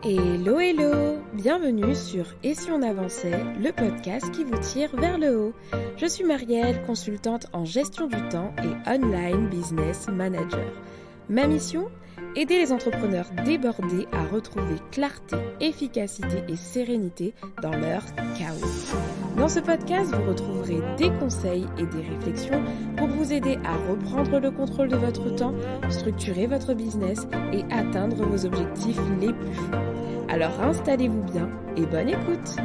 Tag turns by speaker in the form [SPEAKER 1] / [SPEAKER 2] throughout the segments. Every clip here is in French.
[SPEAKER 1] Hello hello, bienvenue sur Et si on avançait, le podcast qui vous tire vers le haut. Je suis Marielle, consultante en gestion du temps et online business manager. Ma mission ? Aider les entrepreneurs débordés à retrouver clarté, efficacité et sérénité dans leur chaos. Dans ce podcast, vous retrouverez des conseils et des réflexions pour vous aider à reprendre le contrôle de votre temps, structurer votre business et atteindre vos objectifs les plus fous. Alors installez-vous bien et bonne écoute.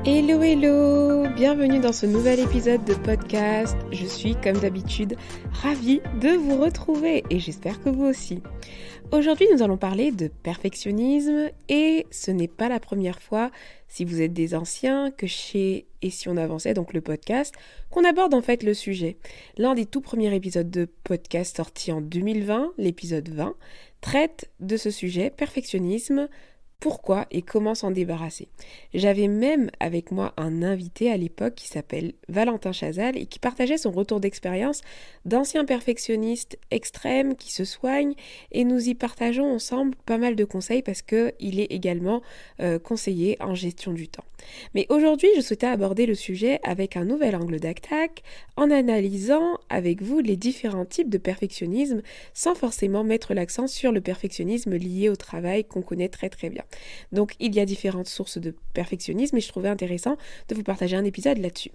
[SPEAKER 1] Hello hello, bienvenue dans ce nouvel épisode de podcast. Je suis comme d'habitude ravie de vous retrouver et j'espère que vous aussi. Aujourd'hui nous allons parler de perfectionnisme et ce n'est pas la première fois, si vous êtes des anciens, que chez Et si on avançait, donc le podcast, qu'on aborde en fait le sujet. L'un des tout premiers épisodes de podcast sorti en 2020, l'épisode 20, traite de ce sujet, perfectionnisme. Pourquoi et comment s'en débarrasser ? J'avais même avec moi un invité à l'époque qui s'appelle Valentin Chazal et qui partageait son retour d'expérience d'ancien perfectionniste extrême qui se soigne et nous y partageons ensemble pas mal de conseils parce qu'il est également conseiller en gestion du temps. Mais aujourd'hui, je souhaitais aborder le sujet avec un nouvel angle d'attaque en analysant avec vous les différents types de perfectionnisme sans forcément mettre l'accent sur le perfectionnisme lié au travail qu'on connaît très très bien. Donc il y a différentes sources de perfectionnisme et je trouvais intéressant de vous partager un épisode là-dessus.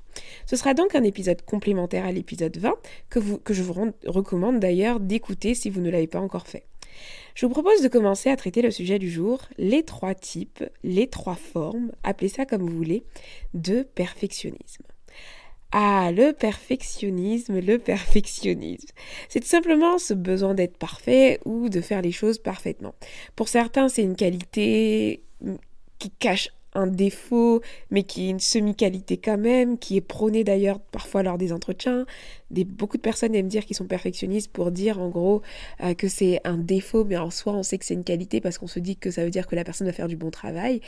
[SPEAKER 1] Ce sera donc un épisode complémentaire à l'épisode 20 que je vous recommande d'ailleurs d'écouter si vous ne l'avez pas encore fait. Je vous propose de commencer à traiter le sujet du jour, les 3 types, les 3 formes, appelez ça comme vous voulez, de perfectionnisme. Ah, le perfectionnisme. C'est tout simplement ce besoin d'être parfait ou de faire les choses parfaitement. Pour certains, c'est une qualité qui cache un défaut, mais qui est une semi-qualité quand même, qui est prônée d'ailleurs parfois lors des entretiens. Beaucoup de personnes aiment dire qu'ils sont perfectionnistes pour dire en gros que c'est un défaut, mais en soi on sait que c'est une qualité parce qu'on se dit que ça veut dire que la personne va faire du bon travail.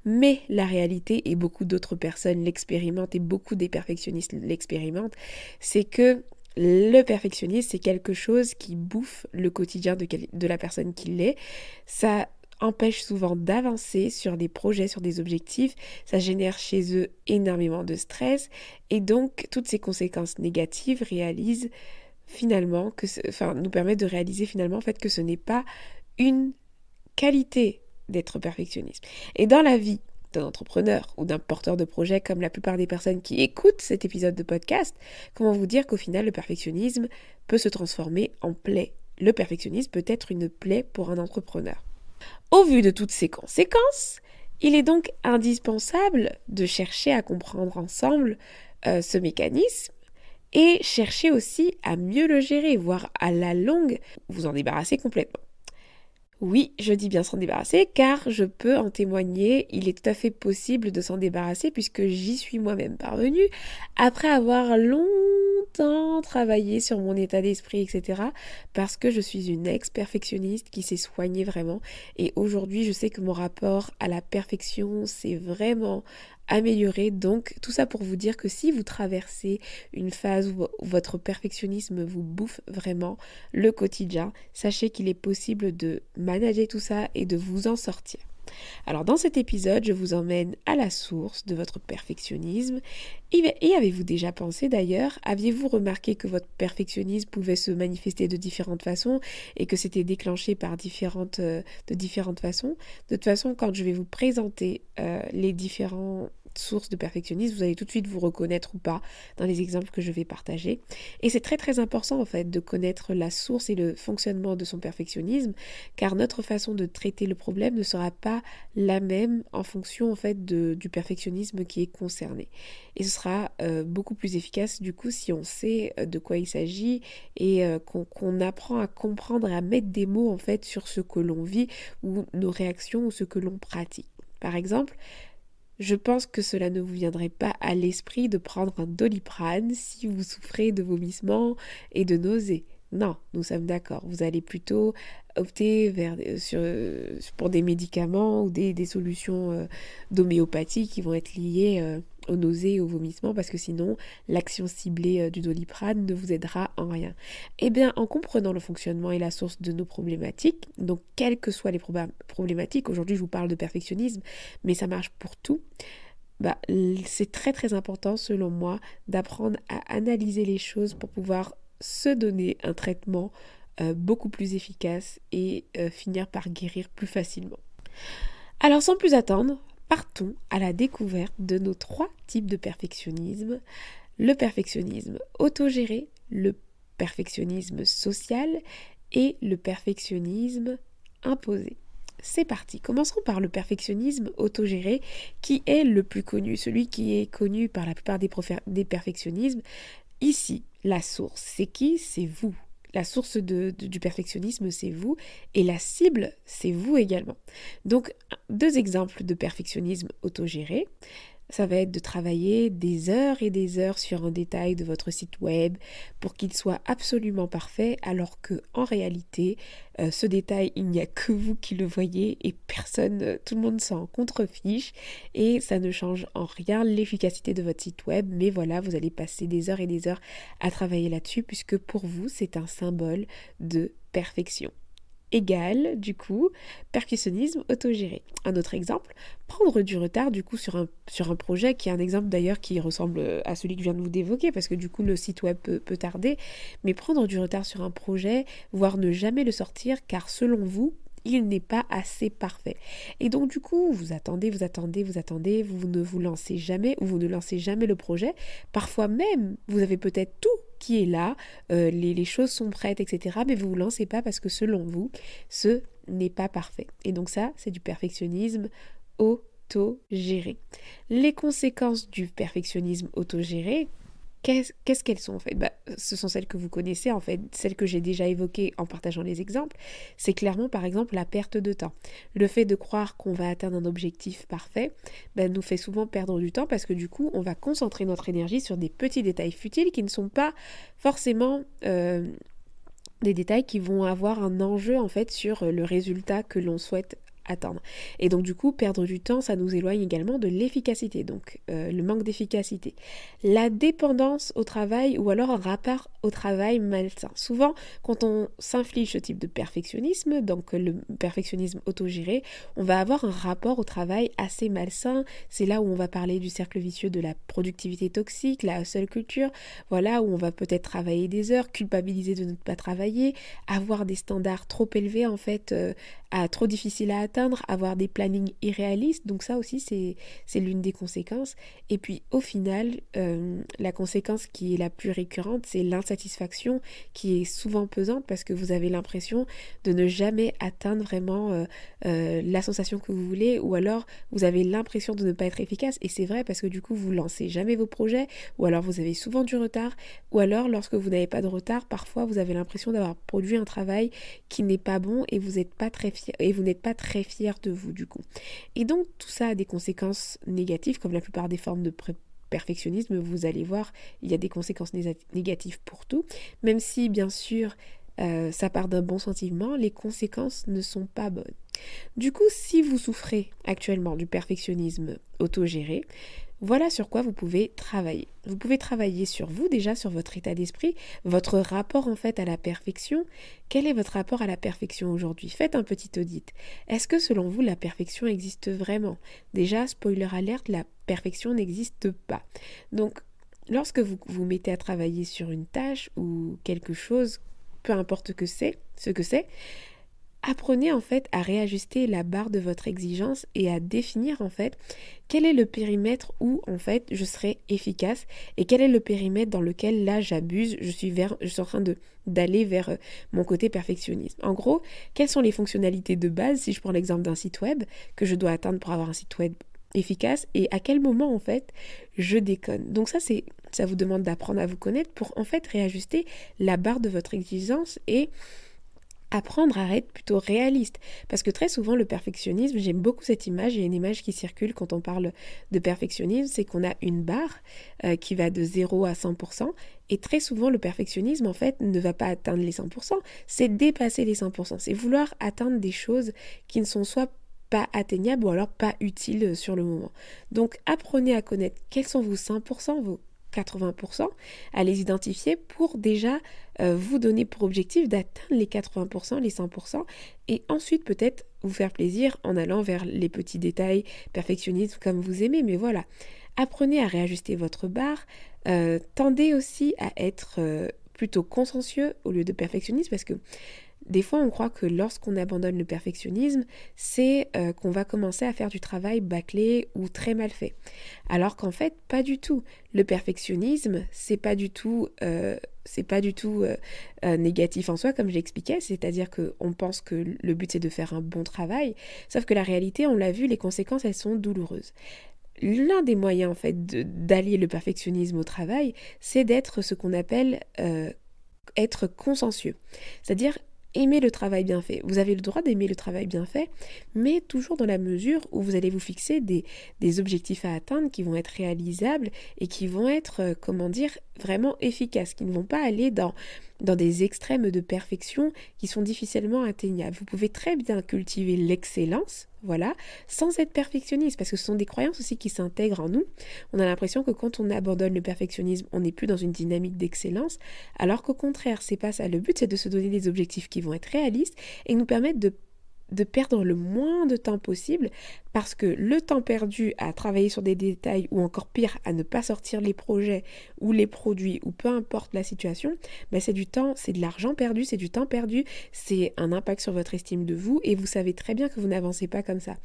[SPEAKER 1] Mais la réalité, et beaucoup d'autres personnes l'expérimentent et beaucoup des perfectionnistes l'expérimentent, c'est que le perfectionnisme, c'est quelque chose qui bouffe le quotidien de la personne qui l'est. Ça empêche souvent d'avancer sur des projets, sur des objectifs. Ça génère chez eux énormément de stress et donc toutes ces conséquences négatives nous permettent de réaliser finalement en fait que ce n'est pas une qualité d'être perfectionniste. Et dans la vie d'un entrepreneur ou d'un porteur de projet comme la plupart des personnes qui écoutent cet épisode de podcast, comment vous dire qu'au final le perfectionnisme peut se transformer en plaie. Le perfectionnisme peut être une plaie pour un entrepreneur. Au vu de toutes ces conséquences, il est donc indispensable de chercher à comprendre ensemble ce mécanisme et chercher aussi à mieux le gérer, voire à la longue vous en débarrasser complètement. Oui, je dis bien s'en débarrasser car je peux en témoigner, il est tout à fait possible de s'en débarrasser puisque j'y suis moi-même parvenue après avoir longtemps travaillé sur mon état d'esprit, etc. parce que je suis une ex-perfectionniste qui s'est soignée vraiment et aujourd'hui je sais que mon rapport à la perfection s'est vraiment amélioré. Donc tout ça pour vous dire que si vous traversez une phase où votre perfectionnisme vous bouffe vraiment le quotidien, sachez qu'il est possible de manager tout ça et de vous en sortir. Alors dans cet épisode, je vous emmène à la source de votre perfectionnisme. Et avez-vous déjà pensé d'ailleurs, aviez-vous remarqué que votre perfectionnisme pouvait se manifester de différentes façons et que c'était déclenché par de différentes façons ? De toute façon, quand je vais vous présenter les différentes sources de perfectionnisme, vous allez tout de suite vous reconnaître ou pas dans les exemples que je vais partager. Et c'est très très important en fait de connaître la source et le fonctionnement de son perfectionnisme, car notre façon de traiter le problème ne sera pas la même en fonction en fait du perfectionnisme qui est concerné. Et ce sera beaucoup plus efficace du coup si on sait de quoi il s'agit et qu'on apprend à comprendre et à mettre des mots en fait sur ce que l'on vit ou nos réactions ou ce que l'on pratique. Par exemple, je pense que cela ne vous viendrait pas à l'esprit de prendre un Doliprane si vous souffrez de vomissements et de nausées. Non, nous sommes d'accord. Vous allez plutôt opter pour des médicaments ou des solutions d'homéopathie qui vont être liées aux nausées et aux vomissements, parce que sinon l'action ciblée du Doliprane ne vous aidera en rien. Eh bien, en comprenant le fonctionnement et la source de nos problématiques, donc quelles que soient les problématiques, aujourd'hui je vous parle de perfectionnisme, mais ça marche pour tout, c'est très très important selon moi d'apprendre à analyser les choses pour pouvoir se donner un traitement beaucoup plus efficace et finir par guérir plus facilement. Alors sans plus attendre, partons à la découverte de nos 3 types de perfectionnisme. Le perfectionnisme autogéré, le perfectionnisme social et le perfectionnisme imposé. C'est parti, commençons par le perfectionnisme autogéré qui est le plus connu, celui qui est connu par la plupart des perfectionnismes. Ici, la source, c'est qui? C'est vous. La source du perfectionnisme, c'est vous, et la cible, c'est vous également. Donc, 2 exemples de perfectionnisme autogéré. Ça va être de travailler des heures et des heures sur un détail de votre site web pour qu'il soit absolument parfait, alors que en réalité, ce détail, il n'y a que vous qui le voyez et personne, tout le monde s'en contrefiche et ça ne change en rien l'efficacité de votre site web. Mais voilà, vous allez passer des heures et des heures à travailler là-dessus puisque pour vous, c'est un symbole de perfection. Égal, du coup, perfectionnisme autogéré. Un autre exemple, prendre du retard du coup sur un projet qui est un exemple d'ailleurs qui ressemble à celui que je viens de vous évoquer parce que du coup le site web peut tarder, mais prendre du retard sur un projet, voire ne jamais le sortir car selon vous, il n'est pas assez parfait. Et donc du coup, vous attendez, vous ne vous lancez jamais ou vous ne lancez jamais le projet. Parfois même, vous avez peut-être tout qui est là, les choses sont prêtes, etc. Mais vous ne vous lancez pas parce que selon vous, ce n'est pas parfait. Et donc ça, c'est du perfectionnisme autogéré. Les conséquences du perfectionnisme autogéré, qu'est-ce qu'elles sont en fait? Ce sont celles que vous connaissez en fait, celles que j'ai déjà évoquées en partageant les exemples. C'est clairement par exemple la perte de temps. Le fait de croire qu'on va atteindre un objectif parfait nous fait souvent perdre du temps parce que du coup on va concentrer notre énergie sur des petits détails futiles qui ne sont pas forcément des détails qui vont avoir un enjeu en fait sur le résultat que l'on souhaite atteindre. Et donc du coup, perdre du temps, ça nous éloigne également de l'efficacité, donc le manque d'efficacité. La dépendance au travail ou alors un rapport au travail malsain. Souvent, quand on s'inflige ce type de perfectionnisme, donc le perfectionnisme autogéré, on va avoir un rapport au travail assez malsain. C'est là où on va parler du cercle vicieux de la productivité toxique, la hustle culture, voilà, où on va peut-être travailler des heures, culpabiliser de ne pas travailler, avoir des standards trop élevés en fait, trop difficile à atteindre, avoir des plannings irréalistes, donc ça aussi c'est l'une des conséquences. Et puis au final, la conséquence qui est la plus récurrente, c'est l'insatisfaction qui est souvent pesante parce que vous avez l'impression de ne jamais atteindre vraiment la sensation que vous voulez, ou alors vous avez l'impression de ne pas être efficace, et c'est vrai parce que du coup vous lancez jamais vos projets, ou alors vous avez souvent du retard, ou alors lorsque vous n'avez pas de retard, parfois vous avez l'impression d'avoir produit un travail qui n'est pas bon et vous n'êtes pas très fier, et vous n'êtes pas très fier de vous du coup. Et donc tout ça a des conséquences négatives, comme la plupart des formes de perfectionnisme, vous allez voir, il y a des conséquences négatives pour tout, même si bien sûr ça part d'un bon sentiment, les conséquences ne sont pas bonnes. Du coup, si vous souffrez actuellement du perfectionnisme autogéré, voilà sur quoi vous pouvez travailler. Vous pouvez travailler sur vous déjà, sur votre état d'esprit, votre rapport en fait à la perfection. Quel est votre rapport à la perfection aujourd'hui? Faites un petit audit. Est-ce que selon vous la perfection existe vraiment? Déjà, spoiler alert, la perfection n'existe pas. Donc, lorsque vous vous mettez à travailler sur une tâche ou quelque chose, peu importe ce que c'est, apprenez en fait à réajuster la barre de votre exigence et à définir en fait quel est le périmètre où en fait je serai efficace et quel est le périmètre dans lequel là j'abuse, je suis en train d'aller vers mon côté perfectionniste. En gros, quelles sont les fonctionnalités de base si je prends l'exemple d'un site web que je dois atteindre pour avoir un site web efficace, et à quel moment en fait je déconne. Donc ça vous demande d'apprendre à vous connaître pour en fait réajuster la barre de votre exigence et apprendre à être plutôt réaliste. Parce que très souvent, le perfectionnisme, j'aime beaucoup cette image, il y a une image qui circule quand on parle de perfectionnisme, c'est qu'on a une barre qui va de 0 à 100%, et très souvent, le perfectionnisme, en fait, ne va pas atteindre les 100%, c'est dépasser les 100%, c'est vouloir atteindre des choses qui ne sont soit pas atteignables ou alors pas utiles sur le moment. Donc, apprenez à connaître quels sont vos 5%, vos 80%, à les identifier pour déjà vous donner pour objectif d'atteindre les 80%, les 100%, et ensuite peut-être vous faire plaisir en allant vers les petits détails perfectionnistes comme vous aimez. Mais voilà, apprenez à réajuster votre barre, tendez aussi à être plutôt consciencieux au lieu de perfectionniste, parce que des fois, on croit que lorsqu'on abandonne le perfectionnisme, c'est qu'on va commencer à faire du travail bâclé ou très mal fait. Alors qu'en fait, pas du tout. Le perfectionnisme, c'est pas du tout négatif en soi, comme j'expliquais. C'est-à-dire qu'on pense que le but, c'est de faire un bon travail. Sauf que la réalité, on l'a vu, les conséquences, elles sont douloureuses. L'un des moyens, en fait, d'allier le perfectionnisme au travail, c'est d'être ce qu'on appelle être consciencieux. C'est-à-dire aimer le travail bien fait. Vous avez le droit d'aimer le travail bien fait, mais toujours dans la mesure où vous allez vous fixer des objectifs à atteindre qui vont être réalisables et qui vont être, vraiment efficaces, qui ne vont pas aller dans des extrêmes de perfection qui sont difficilement atteignables. Vous pouvez très bien cultiver l'excellence, voilà, sans être perfectionniste, parce que ce sont des croyances aussi qui s'intègrent en nous. On a l'impression que quand on abandonne le perfectionnisme, on n'est plus dans une dynamique d'excellence, alors qu'au contraire, c'est pas ça. Le but, c'est de se donner des objectifs qui vont être réalistes et nous permettre de perdre le moins de temps possible, parce que le temps perdu à travailler sur des détails, ou encore pire, à ne pas sortir les projets ou les produits, ou peu importe la situation, c'est du temps, c'est de l'argent perdu, c'est du temps perdu, c'est un impact sur votre estime de vous, et vous savez très bien que vous n'avancez pas comme ça.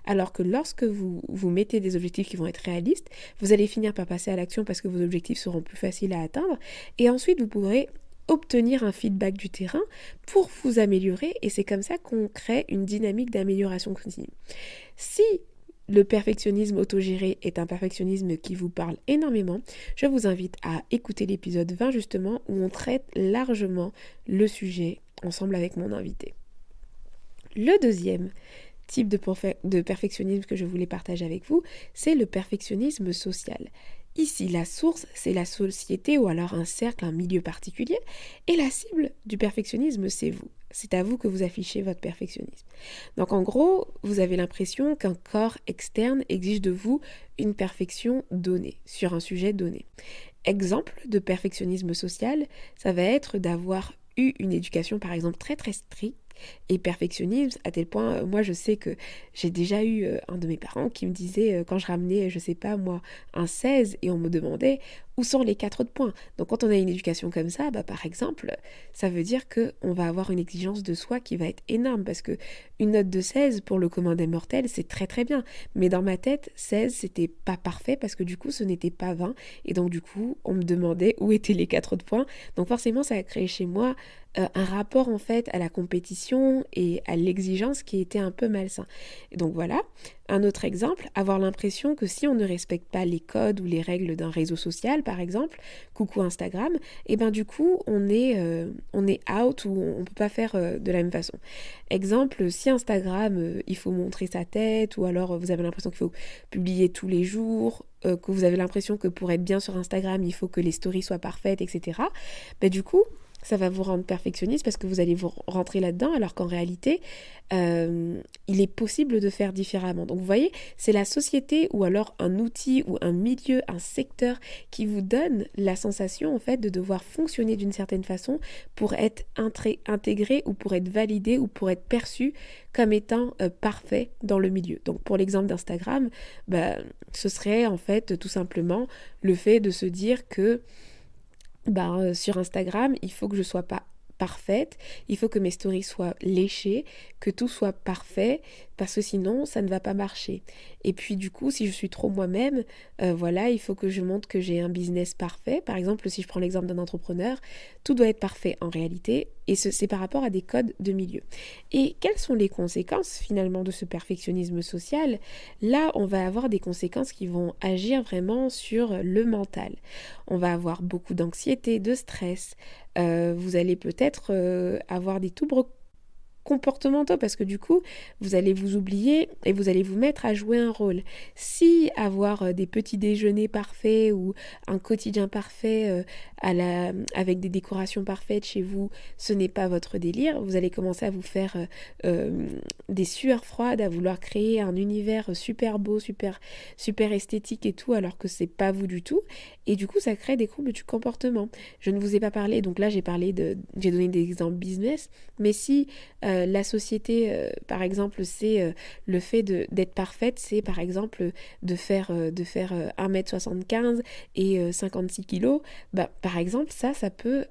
[SPEAKER 1] Alors que lorsque vous mettez des objectifs qui vont être réalistes, vous allez finir par passer à l'action parce que vos objectifs seront plus faciles à atteindre, et ensuite vous pourrez obtenir un feedback du terrain pour vous améliorer, et c'est comme ça qu'on crée une dynamique d'amélioration continue. Si le perfectionnisme autogéré est un perfectionnisme qui vous parle énormément, je vous invite à écouter l'épisode 20 justement, où on traite largement le sujet ensemble avec mon invité. Le deuxième type de perfectionnisme que je voulais partager avec vous, c'est le perfectionnisme social. Ici, la source, c'est la société ou alors un cercle, un milieu particulier, et la cible du perfectionnisme, c'est vous. C'est à vous que vous affichez votre perfectionnisme. Donc en gros, vous avez l'impression qu'un corps externe exige de vous une perfection donnée, sur un sujet donné. Exemple de perfectionnisme social, ça va être d'avoir eu une éducation par exemple très très stricte et perfectionnisme, à tel point, moi je sais que j'ai déjà eu un de mes parents qui me disait, quand je ramenais, je sais pas moi, un 16, et on me demandait où sont les 4 autres points. Donc quand on a une éducation comme ça, par exemple, ça veut dire qu'on va avoir une exigence de soi qui va être énorme, parce que une note de 16 pour le commun des mortels, c'est très très bien. Mais dans ma tête, 16, c'était pas parfait, parce que du coup, ce n'était pas 20. Et donc du coup, on me demandait où étaient les 4 autres points. Donc forcément, ça a créé chez moi un rapport en fait à la compétition et à l'exigence qui était un peu malsain. Et donc voilà, un autre exemple, avoir l'impression que si on ne respecte pas les codes ou les règles d'un réseau social, par exemple, coucou Instagram, et du coup on est out, ou on ne peut pas faire de la même façon. Exemple, si Instagram, il faut montrer sa tête, ou alors vous avez l'impression qu'il faut publier tous les jours, que vous avez l'impression que pour être bien sur Instagram, il faut que les stories soient parfaites, etc. Du coup, ça va vous rendre perfectionniste parce que vous allez vous rentrer là-dedans, alors qu'en réalité, il est possible de faire différemment. Donc vous voyez, c'est la société ou alors un outil ou un milieu, un secteur qui vous donne la sensation en fait de devoir fonctionner d'une certaine façon pour être intégré ou pour être validé ou pour être perçu comme étant parfait dans le milieu. Donc pour l'exemple d'Instagram, ce serait en fait tout simplement le fait de se dire que sur Instagram, il faut que je sois pas parfaite, il faut que mes stories soient léchées, que tout soit parfait, parce que sinon ça ne va pas marcher. Et puis du coup, si je suis trop moi-même, il faut que je montre que j'ai un business parfait. Par exemple, si je prends l'exemple d'un entrepreneur, tout doit être parfait en réalité, et c'est par rapport à des codes de milieu. Et quelles sont les conséquences finalement de ce perfectionnisme social ? Là, on va avoir des conséquences qui vont agir vraiment sur le mental. On va avoir beaucoup d'anxiété, de stress, vous allez peut-être avoir des comportementaux parce que du coup, vous allez vous oublier et vous allez vous mettre à jouer un rôle. Si avoir des petits déjeuners parfaits ou un quotidien parfait avec des décorations parfaites chez vous, ce n'est pas votre délire, vous allez commencer à vous faire des sueurs froides, à vouloir créer un univers super beau, super esthétique et tout, alors que c'est pas vous du tout. Et du coup, ça crée des troubles du comportement. Je ne vous ai pas parlé, donc là j'ai donné des exemples business, mais si la société, par exemple, c'est le fait d'être parfaite, c'est par exemple de faire 1m75 et 56 kilos, bah, par exemple, ça peut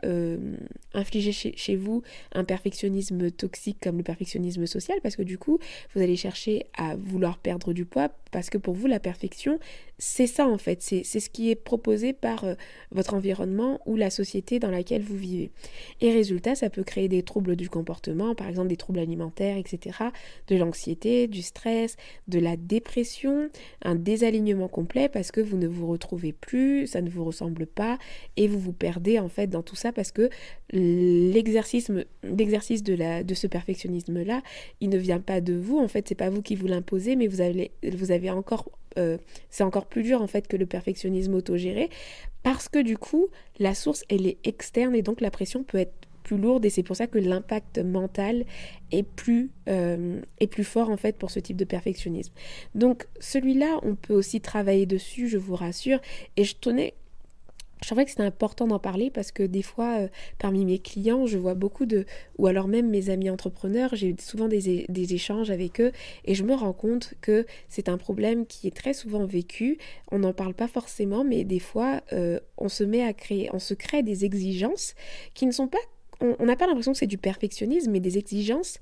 [SPEAKER 1] infliger chez vous un perfectionnisme toxique comme le perfectionnisme social, parce que du coup, vous allez chercher à vouloir perdre du poids, parce que pour vous, la perfection, c'est ça en fait, c'est ce qui est proposé par votre environnement ou la société dans laquelle vous vivez. Et résultat, ça peut créer des troubles du comportement, par exemple des troubles alimentaires, etc., de l'anxiété, du stress, de la dépression, un désalignement complet parce que vous ne vous retrouvez plus, ça ne vous ressemble pas et vous vous perdez en fait dans tout ça parce que l'exercice de ce perfectionnisme-là, il ne vient pas de vous, en fait, c'est pas vous qui vous l'imposez, mais vous avez encore c'est encore plus dur en fait que le perfectionnisme autogéré parce que du coup la source elle est externe et donc la pression peut être plus lourde et c'est pour ça que l'impact mental est plus fort en fait pour ce type de perfectionnisme. Donc celui-là on peut aussi travailler dessus, je vous rassure, et je trouvais que c'était important d'en parler parce que des fois, parmi mes clients, je vois beaucoup ou alors même mes amis entrepreneurs, j'ai souvent des échanges avec eux et je me rends compte que c'est un problème qui est très souvent vécu. On n'en parle pas forcément, mais des fois, on se crée des exigences qui ne sont pas on n'a pas l'impression que c'est du perfectionnisme, mais des exigences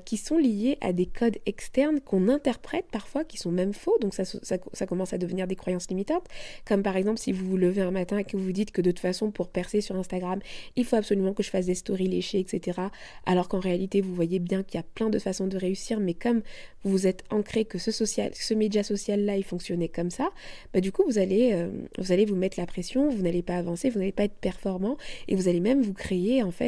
[SPEAKER 1] qui sont liées à des codes externes qu'on interprète parfois, qui sont même faux, donc ça commence à devenir des croyances limitantes, comme par exemple si vous vous levez un matin et que vous vous dites que de toute façon pour percer sur Instagram, il faut absolument que je fasse des stories léchées, etc. Alors qu'en réalité vous voyez bien qu'il y a plein de façons de réussir, mais comme vous vous êtes ancré que ce média social-là, il fonctionnait comme ça, bah du coup vous allez vous mettre la pression, vous n'allez pas avancer, vous n'allez pas être performant, et vous allez même vous créer en fait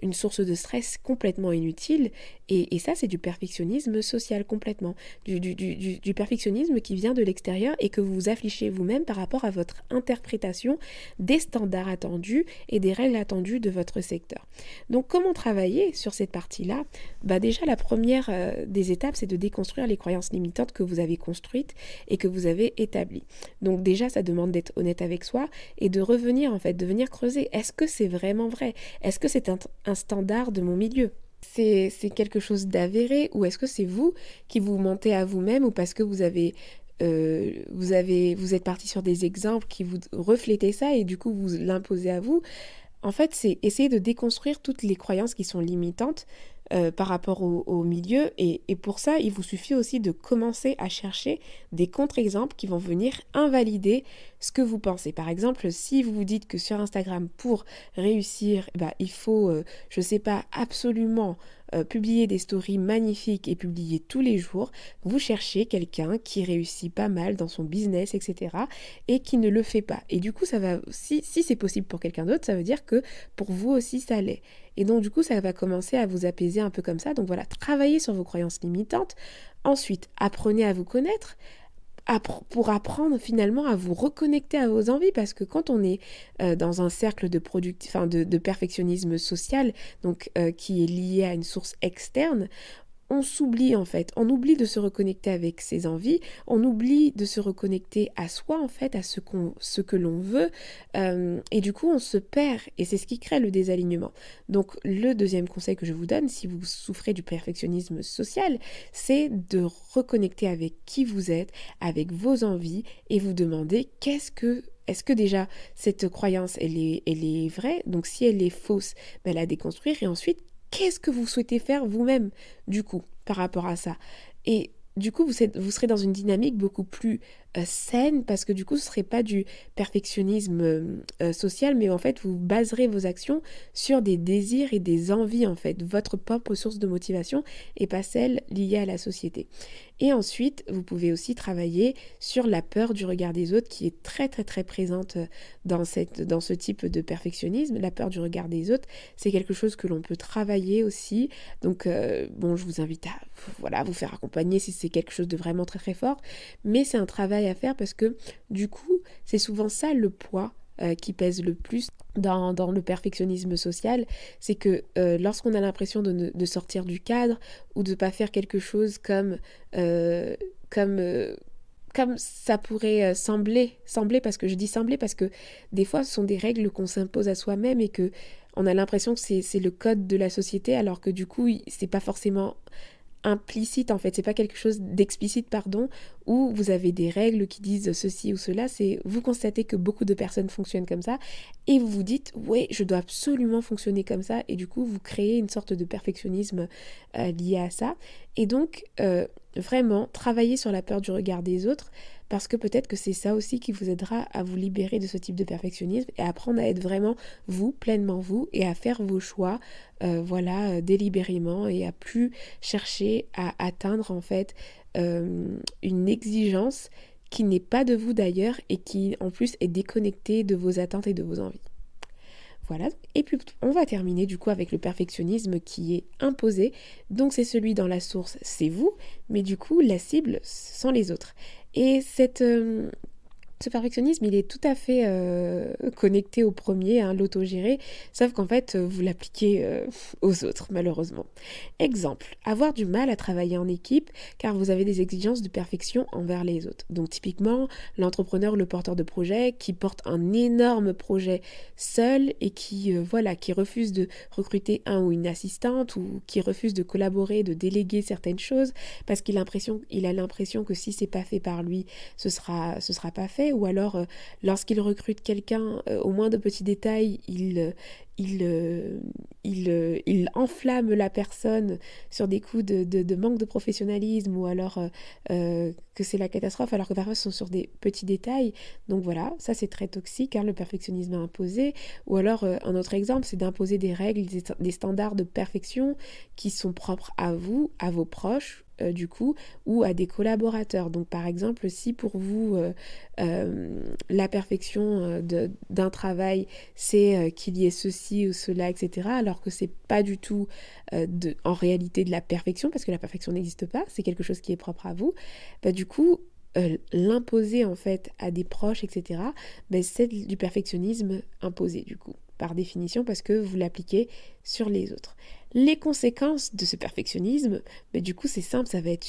[SPEAKER 1] une source de stress complètement inutile et ça c'est du perfectionnisme social complètement, du perfectionnisme qui vient de l'extérieur et que vous affichez vous-même par rapport à votre interprétation des standards attendus et des règles attendues de votre secteur. Donc comment travailler sur cette partie-là? Bah déjà la première des étapes c'est de déconstruire les croyances limitantes que vous avez construites et que vous avez établies. Donc déjà ça demande d'être honnête avec soi et de revenir en fait, de venir creuser. Est-ce que c'est vraiment vrai? Est-ce que c'est un standard de mon milieu? C'est quelque chose d'avéré ou est-ce que c'est vous qui vous mentez à vous-même ou parce que vous êtes parti sur des exemples qui vous reflétaient ça et du coup vous l'imposez à vous? En fait, c'est essayer de déconstruire toutes les croyances qui sont limitantes par rapport au milieu. Et pour ça, il vous suffit aussi de commencer à chercher des contre-exemples qui vont venir invalider ce que vous pensez. Par exemple, si vous vous dites que sur Instagram, pour réussir, il faut, je sais pas, absolument publier des stories magnifiques et publier tous les jours, vous cherchez quelqu'un qui réussit pas mal dans son business, etc. et qui ne le fait pas. Et du coup, si c'est possible pour quelqu'un d'autre, ça veut dire que pour vous aussi, ça l'est. Et donc, du coup, ça va commencer à vous apaiser un peu comme ça. Donc voilà, travaillez sur vos croyances limitantes. Ensuite, apprenez à vous connaître pour apprendre finalement à vous reconnecter à vos envies, parce que quand on est dans un cercle de perfectionnisme social, donc qui est lié à une source externe, on s'oublie en fait, on oublie de se reconnecter avec ses envies, on oublie de se reconnecter à soi en fait, à ce que l'on veut, et du coup on se perd, et c'est ce qui crée le désalignement. Donc le deuxième conseil que je vous donne, si vous souffrez du perfectionnisme social, c'est de reconnecter avec qui vous êtes, avec vos envies, et vous demander est-ce que déjà cette croyance elle est vraie, donc si elle est fausse, la déconstruire, et ensuite qu'est-ce que vous souhaitez faire vous-même, du coup, par rapport à ça? Et du coup, vous serez dans une dynamique beaucoup plus saine parce que du coup, ce ne serait pas du perfectionnisme social, mais en fait, vous baserez vos actions sur des désirs et des envies, en fait, votre propre source de motivation et pas celle liée à la société. Et ensuite, vous pouvez aussi travailler sur la peur du regard des autres qui est très, très, très présente dans ce type de perfectionnisme. La peur du regard des autres, c'est quelque chose que l'on peut travailler aussi. Donc, bon, je vous invite à vous faire accompagner si c'est quelque chose de vraiment très très fort, mais c'est un travail à faire parce que du coup, c'est souvent ça le poids qui pèse le plus dans le perfectionnisme social, c'est que lorsqu'on a l'impression de sortir du cadre ou de ne pas faire quelque chose euh, comme, euh, comme ça pourrait sembler, parce que je dis sembler parce que des fois ce sont des règles qu'on s'impose à soi-même et que on a l'impression que c'est le code de la société alors que du coup c'est pas forcément implicite en fait, c'est pas quelque chose d'explicite pardon, où vous avez des règles qui disent ceci ou cela, c'est vous constatez que beaucoup de personnes fonctionnent comme ça et vous vous dites ouais je dois absolument fonctionner comme ça et du coup vous créez une sorte de perfectionnisme lié à ça et donc vraiment travailler sur la peur du regard des autres parce que peut-être que c'est ça aussi qui vous aidera à vous libérer de ce type de perfectionnisme et à apprendre à être vraiment vous, pleinement vous et à faire vos choix délibérément et à plus chercher à atteindre en fait une exigence qui n'est pas de vous d'ailleurs et qui en plus est déconnectée de vos attentes et de vos envies. Voilà, et puis on va terminer du coup avec le perfectionnisme qui est imposé. Donc c'est celui dans la source, c'est vous, mais du coup la cible, ce sont les autres. Et ce perfectionnisme, il est tout à fait connecté au premier, hein, l'autogéré, sauf qu'en fait, vous l'appliquez aux autres, malheureusement. Exemple, avoir du mal à travailler en équipe car vous avez des exigences de perfection envers les autres. Donc typiquement, l'entrepreneur, le porteur de projet qui porte un énorme projet seul et qui refuse de recruter un ou une assistante ou qui refuse de collaborer, de déléguer certaines choses parce qu'il a l'impression que si c'est pas fait par lui, ce sera pas fait. Ou alors lorsqu'il recrute quelqu'un, au moins de petits détails, il enflamme la personne sur des coups de manque de professionnalisme ou alors que c'est la catastrophe alors que parfois ce sont sur des petits détails. Donc voilà, ça c'est très toxique, hein, le perfectionnisme imposé. Ou alors un autre exemple, c'est d'imposer des règles, des standards de perfection qui sont propres à vous, à vos proches, du coup, ou à des collaborateurs. Donc par exemple, si pour vous la perfection d'un travail c'est qu'il y ait ceci ou cela, etc., alors que c'est pas du tout en réalité de la perfection, parce que la perfection n'existe pas, c'est quelque chose qui est propre à vous, bah, du coup l'imposer en fait à des proches, etc., bah, c'est du perfectionnisme imposé du coup, par définition, parce que vous l'appliquez sur les autres. Les conséquences de ce perfectionnisme, mais du coup c'est simple, ça va être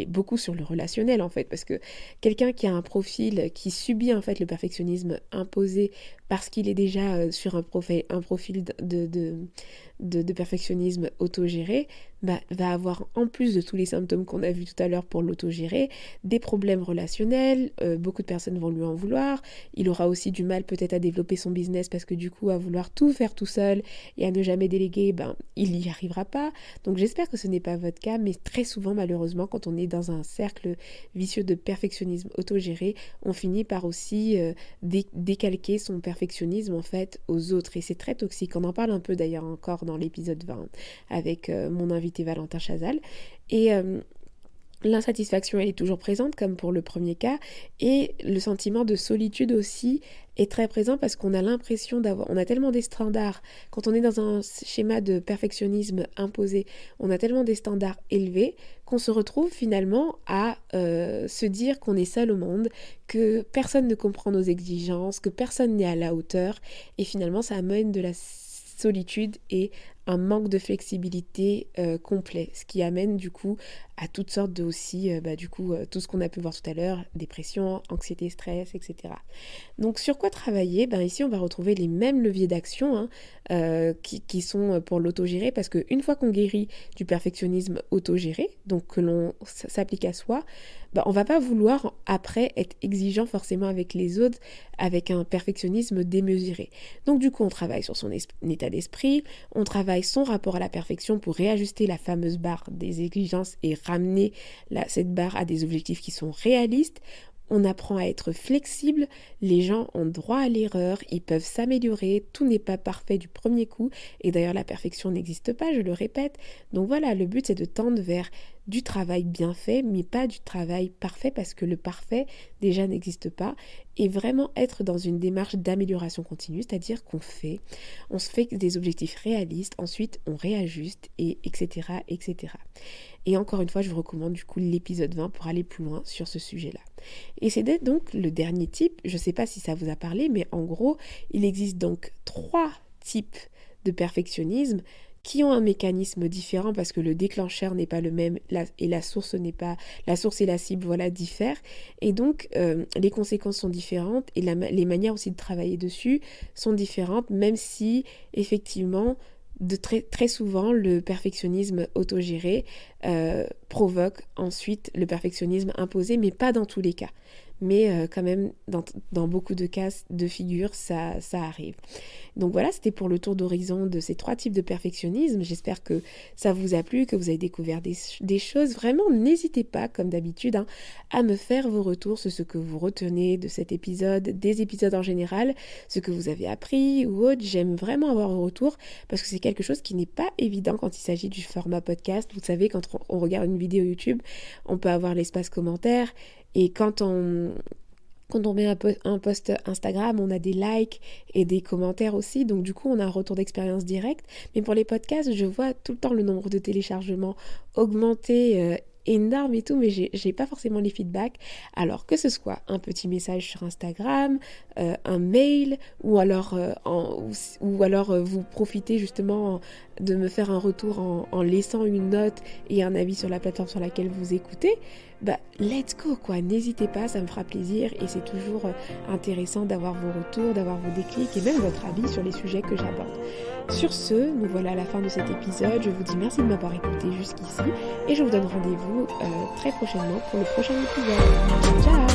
[SPEAKER 1] beaucoup sur le relationnel en fait, parce que quelqu'un qui a un profil qui subit en fait le perfectionnisme imposé parce qu'il est déjà sur un profil de perfectionnisme autogéré, bah, va avoir en plus de tous les symptômes qu'on a vus tout à l'heure pour l'autogérer, des problèmes relationnels, beaucoup de personnes vont lui en vouloir, il aura aussi du mal peut-être à développer son business parce que du coup à vouloir tout faire tout seul et à ne jamais déléguer, ben, il n'y arrivera pas. Donc j'espère que ce n'est pas votre cas, mais très souvent malheureusement quand on est dans un cercle vicieux de perfectionnisme autogéré, on finit par aussi décalquer son perfectionnisme en fait aux autres et c'est très toxique. On en parle un peu d'ailleurs encore dans l'épisode 20 avec mon invité Valentin Chazal et l'insatisfaction, elle est toujours présente, comme pour le premier cas, et le sentiment de solitude aussi est très présent parce qu'on a l'impression on a tellement des standards, quand on est dans un schéma de perfectionnisme imposé, on a tellement des standards élevés qu'on se retrouve finalement à se dire qu'on est seul au monde, que personne ne comprend nos exigences, que personne n'est à la hauteur, et finalement ça amène de la solitude et un manque de flexibilité complet, ce qui amène du coup à toutes sortes de aussi, tout ce qu'on a pu voir tout à l'heure, dépression, anxiété, stress, etc. Donc sur quoi travailler? Ici on va retrouver les mêmes leviers d'action qui sont pour l'autogéré, parce qu'une fois qu'on guérit du perfectionnisme autogéré, donc que l'on s'applique à soi, on va pas vouloir après être exigeant forcément avec les autres, avec un perfectionnisme démesuré. Donc du coup on travaille sur son état d'esprit, on travaille travaille son rapport à la perfection pour réajuster la fameuse barre des exigences et ramener cette barre à des objectifs qui sont réalistes. On apprend à être flexible, les gens ont droit à l'erreur, ils peuvent s'améliorer, tout n'est pas parfait du premier coup, et d'ailleurs la perfection n'existe pas, je le répète. Donc voilà, le but c'est de tendre vers du travail bien fait, mais pas du travail parfait, parce que le parfait déjà n'existe pas, et vraiment être dans une démarche d'amélioration continue, c'est-à-dire on se fait des objectifs réalistes, ensuite on réajuste, et etc., etc. Et encore une fois, je vous recommande du coup l'épisode 20 pour aller plus loin sur ce sujet-là. Et c'est donc le dernier type, je ne sais pas si ça vous a parlé, mais en gros, il existe donc 3 types de perfectionnisme qui ont un mécanisme différent parce que le déclencheur n'est pas le même et la source et la cible, voilà, diffèrent. Et donc, les conséquences sont différentes et les manières aussi de travailler dessus sont différentes, même si, effectivement, très souvent, le perfectionnisme autogéré provoque ensuite le perfectionnisme imposé, mais pas dans tous les cas. Mais quand même, dans beaucoup de cas de figure, ça arrive. Donc voilà, c'était pour le tour d'horizon de ces 3 types de perfectionnisme. J'espère que ça vous a plu, que vous avez découvert des choses. Vraiment, n'hésitez pas, comme d'habitude, à me faire vos retours sur ce que vous retenez de cet épisode, des épisodes en général, ce que vous avez appris ou autre. J'aime vraiment avoir vos retours parce que c'est quelque chose qui n'est pas évident quand il s'agit du format podcast. Vous savez, quand on regarde une vidéo YouTube, on peut avoir l'espace commentaire. Et quand on met un post Instagram, on a des likes et des commentaires aussi. Donc du coup, on a un retour d'expérience direct. Mais pour les podcasts, je vois tout le temps le nombre de téléchargements augmenter énorme et tout, mais j'ai pas forcément les feedbacks. Alors que ce soit un petit message sur Instagram, un mail, ou alors vous profitez justement de me faire un retour en laissant une note et un avis sur la plateforme sur laquelle vous écoutez, let's go quoi, n'hésitez pas, ça me fera plaisir et c'est toujours intéressant d'avoir vos retours, d'avoir vos déclics et même votre avis sur les sujets que j'aborde. Sur ce, nous voilà à la fin de cet épisode, je vous dis merci de m'avoir écouté jusqu'ici et je vous donne rendez-vous très prochainement pour le prochain épisode. Ciao.